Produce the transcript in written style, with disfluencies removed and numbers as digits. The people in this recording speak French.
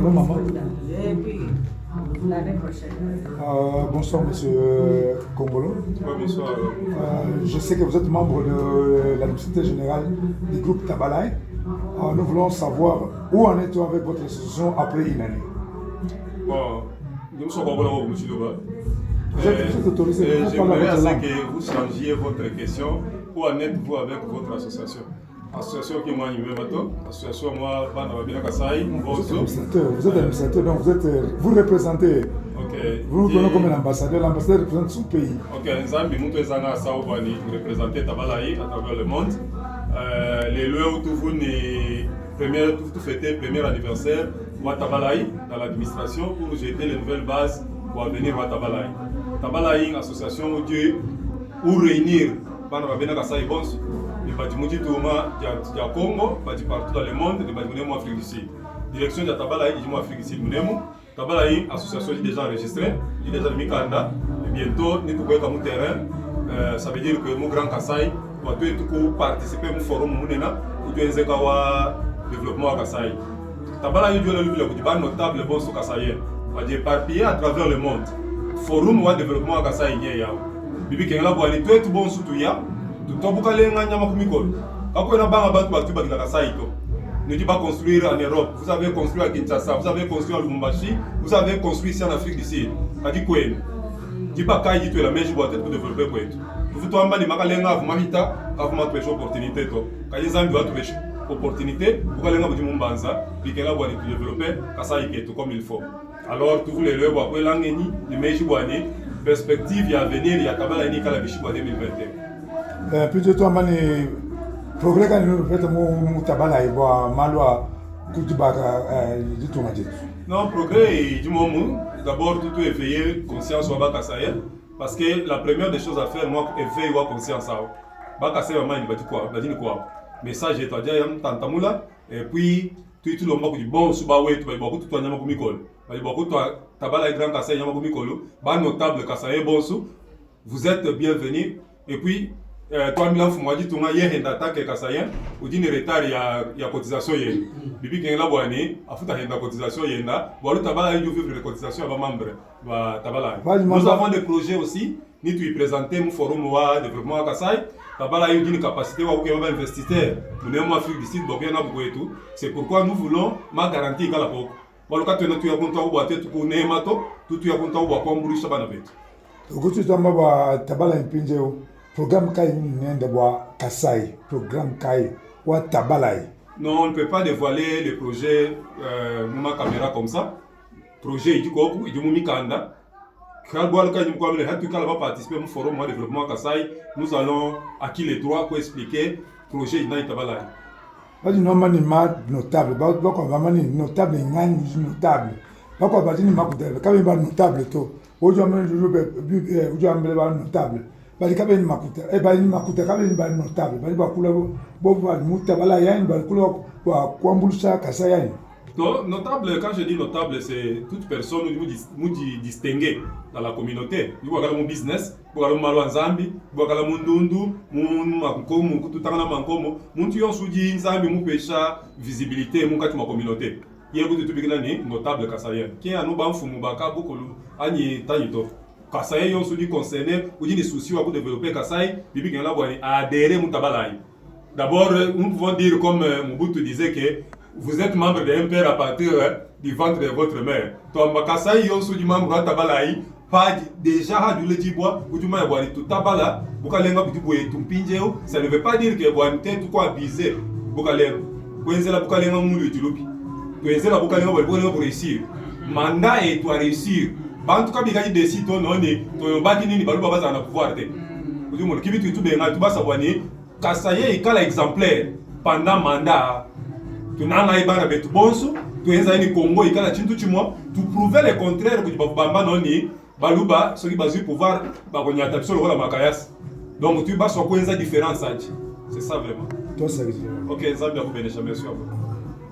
Bonjour maman. Et puis, l'année prochaine. Bonsoir monsieur Congolo. Oui, bonsoir. Je sais que vous êtes membre de l'administrateur général du groupe Tabalaï. Nous voulons savoir où en êtes-vous avec votre association après une année. Bon, nous sommes encore là, monsieur Loba. Vous êtes autorisé. J'aimerais que vous changiez votre question. Où en êtes-vous avec votre association? Association qui m'a animé maintenant. Association moi, Bana Babina Kasai. Vous êtes administrateur, donc vous représentez. Ok. Vous nous prenez comme un ambassadeur. L'ambassadeur représente son pays. Ok, Nzambi Moutou Zanga Saoubani, vous représentez Tabalaï à travers le monde. Les lieux où tout fêté premier anniversaire, Tabalaï dans l'administration, pour jeter les nouvelles bases pour venir à Tabalaï. Tabalaï, une association où réunir Bana Babina Kasai Bons. Les bâtiments du Congo, partout dans le monde, les bâtiments Afrique du Sud. Direction de Tabalaï, ils Afrique du Sud. Tabalaï, association déjà enregistrée, déjà mis Kanda. Bientôt, nous pouvons être sur le terrain. Ça veut dire que mon grand Kassai va participer au forum Mounena ou du développement à Kassai. Tabalaï, il y a notable bon sur Kassai. Va éparpillé à travers le monde. Forum ou développement à Kassai, il y a. Bibi Kengala Boani, tout bon sur tout ya. Tout le monde ne dit pas construire en Europe, vous avez construit à Kinshasa, vous avez construit à Lubumbashi, vous avez construit ici en Afrique du Sud. Ça dit quoi? Dis pas qu'il y a la même chose pour développer quoi. Vous vous avez une opportunité. Quand ils ont une opportunité, vous allez vous développer comme il faut. Alors, tous les lieux, vous avez une perspective à venir, il y a la 2021. Puis toi, mani progrès quand nous faisons Tabalaï, malwa kutibaka du tout matin. Non, progrès du moment. D'abord, tout éveiller conscience sur Bakasaye, parce que la première des choses à faire, moi, éveiller la conscience. Bakasaye, maman, il va dire quoi? Il va dire quoi? Message est à dire, tantamula, et puis tout le monde dit bon, subawe, tu vas beaucoup tout nyama kumikolo. Va beaucoup Tabalaï grand Kasaye nyama kumikolo. Ba notable Kasaye bonso. Vous êtes bienvenus. Et puis 3000 francs moi dit tout hier en attaque Kasayen ou dit retard ya cotisation yen. Bibi kengela boani afuta henda cotisation yenda. Bo Tabalaï du vivre les cotisations avant membre va Tabalaï. Nous avons des projets aussi. Ni tu y présenter mon forum wa développement à Kasaï. Tabalaï a une capacité wa ko investisseur. Nous sommes en Afrique du Sud, donc il y en a beaucoup et tout. C'est pourquoi nous voulons ma garantie kala poko. Bon quand tu as compte au boîte tout pour nemato, tout tu as compte au boîte comme bruit bana betu. Ukuti tamba Tabalaï pinjeo programme kai nende bois Kasai, programme kai wa Tabalaï. Non, on ne peut pas dévoiler les projets ma caméra comme ça. Projet du Koku, du Mumikanda. Quand on va participer au forum de développement Kasai, nous allons acquis les droits pour expliquer le projet de Tabalaï. Pas du nom notable, pas notable, notable. Pas quoi pas notable, quand il va notable tout. Aujourd'hui, je notable. Bali kabe ni makuta bali ni makuta kabe ni bali notable bali bakula bo bali mutabala yani bali kula kwa kuambulisha Kasai yani. Non, notable, quand je dis notable, c'est toute personne nous distinguée dans la communauté. Nous avons mon business, nous avons mon Nzambi, nous avons mon Ndundu, mon Kututana Mankomo, mon Tion Soudi, Nzambi, mon pécha, visibilité, mon Katima communauté. Il y a beaucoup de notable Kasayen. Qui est à nous banfou, Moubaka, beaucoup, Ani Tanito. Kasayen, yon Soudi concerné, ou dit des soucis pour développer Kasai, Bibi Gana Boani, a adhéré à Tabalaï. D'abord, nous pouvons dire, comme Mobutu disait, que vous êtes membre d'un père à partir du ventre de votre mère. Toi, Makasai, yon sous du membre de Tabalaï, pas déjà du lait bois, ou du moins boire tout tabala, Boukalenga, du bois et tout pinjeo, ça ne veut pas dire que boire une tête ou quoi abuser. Boukalenga, Boukalenga Boukalenga moulu et tuloupi. Boukalenga Boukalenga pour réussir. Mandat est toi réussir. En tout cas, il y a des sites où on est, on va dire que nous avons un pouvoir. Vous dites, qui vit tout bien, tout va savoir, Kasaye est exemplaire pendant mandat. Tu n'as pas été avec bonso, tu es allé au Congo, il y a tu prouvais le contraire que tu vas non ni baluba ce qui base pouvoir ba konya tapso le makayas. Donc tu vas sur quoi une différence, c'est ça vraiment. Toi ça. OK, ça bien vous bénir, merci à vous.